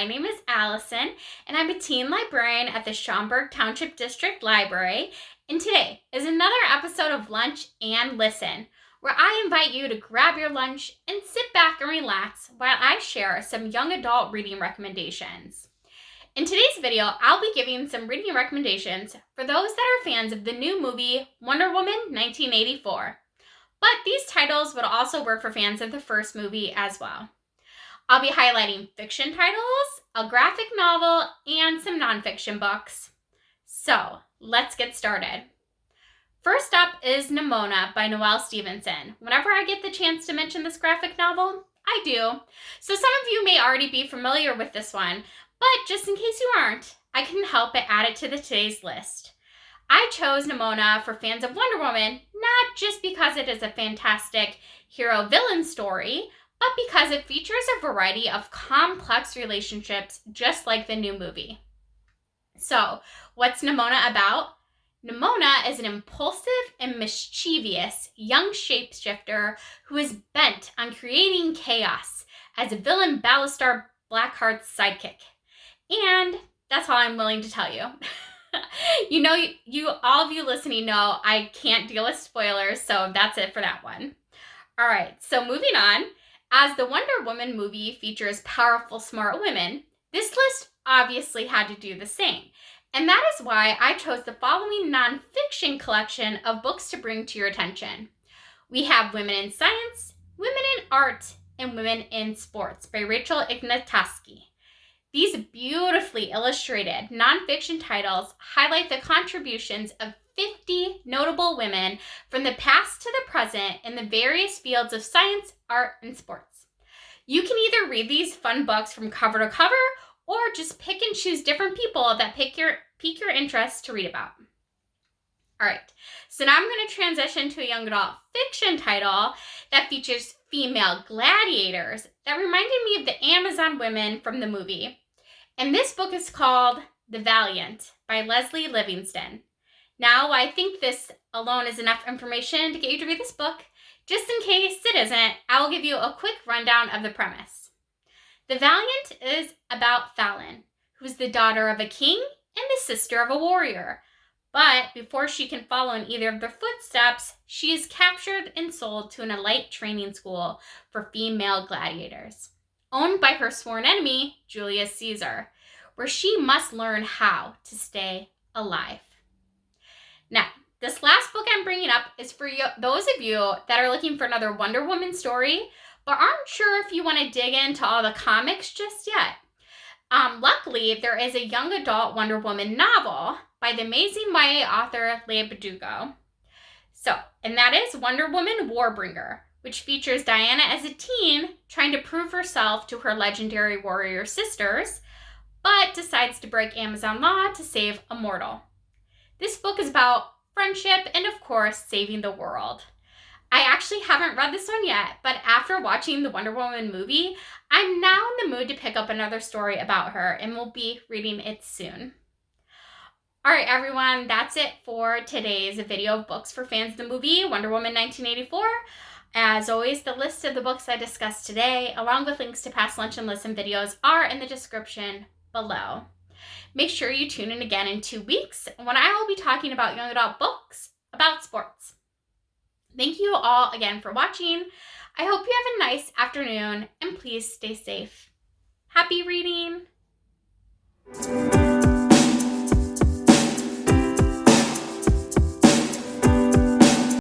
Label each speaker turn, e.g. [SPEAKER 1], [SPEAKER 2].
[SPEAKER 1] my name is Allison, and I'm a teen librarian at the Schaumburg Township District Library, and today is another episode of Lunch and Listen, where I invite you to grab your lunch and sit back and relax while I share some young adult reading recommendations. In today's video, I'll be giving some reading recommendations for those that are fans of the new movie Wonder Woman 1984. But these titles would also work for fans of the first movie as well. I'll be highlighting fiction titles, a graphic novel, and some nonfiction books. So, let's get started. First up is Nimona by Noelle Stevenson. Whenever I get the chance to mention this graphic novel, I do. So some of you may already be familiar with this one, but just in case you aren't, I couldn't help but add it to today's list. I chose Nimona for fans of Wonder Woman, not just because it is a fantastic hero-villain story, but because it features a variety of complex relationships just like the new movie. So, what's Nimona about? Nimona is an impulsive and mischievous young shapeshifter who is bent on creating chaos as a villain Battlestar Blackheart's sidekick. And that's all I'm willing to tell you. All of you listening know I can't deal with spoilers, so that's it for that one. All right, so moving on. As the Wonder Woman movie features powerful, smart women, this list obviously had to do the same. And that is why I chose the following nonfiction collection of books to bring to your attention. We have Women in Science, Women in Art, and Women in Sports by Rachel Ignotofsky. These beautifully illustrated nonfiction titles highlight the contributions of 50 notable women from the past to the present in the various fields of science, art, and sports. You can either read these fun books from cover to cover or just pick and choose different people that pique your interest to read about. All right, so now I'm going to transition to a young adult fiction title that features female gladiators that reminded me of the Amazon women from the movie. And this book is called The Valiant by Lesley Livingston. Now, I think this alone is enough information to get you to read this book. Just in case it isn't, I will give you a quick rundown of the premise. The Valiant is about Fallon, who is the daughter of a king and the sister of a warrior. But before she can follow in either of their footsteps, she is captured and sold to an elite training school for female gladiators, owned by her sworn enemy, Julius Caesar, where she must learn how to stay alive. Now, this last book I'm bringing up is for those of you that are looking for another Wonder Woman story, but aren't sure if you want to dig into all the comics just yet. Luckily, there is a young adult Wonder Woman novel by the amazing YA author Leigh Bardugo. And that is Wonder Woman Warbringer, which features Diana as a teen trying to prove herself to her legendary warrior sisters, but decides to break Amazon law to save a mortal. This book is about friendship and, of course, saving the world. I actually haven't read this one yet, but after watching the Wonder Woman movie, I'm now in the mood to pick up another story about her, and we'll be reading it soon. All right, everyone, that's it for today's video of books for fans of the movie Wonder Woman 1984. As always, the list of the books I discussed today, along with links to past Lunch and Listen videos, are in the description below. Make sure you tune in again in 2 weeks when I will be talking about young adult books about sports. Thank you all again for watching. I hope you have a nice afternoon, and please stay safe. Happy reading!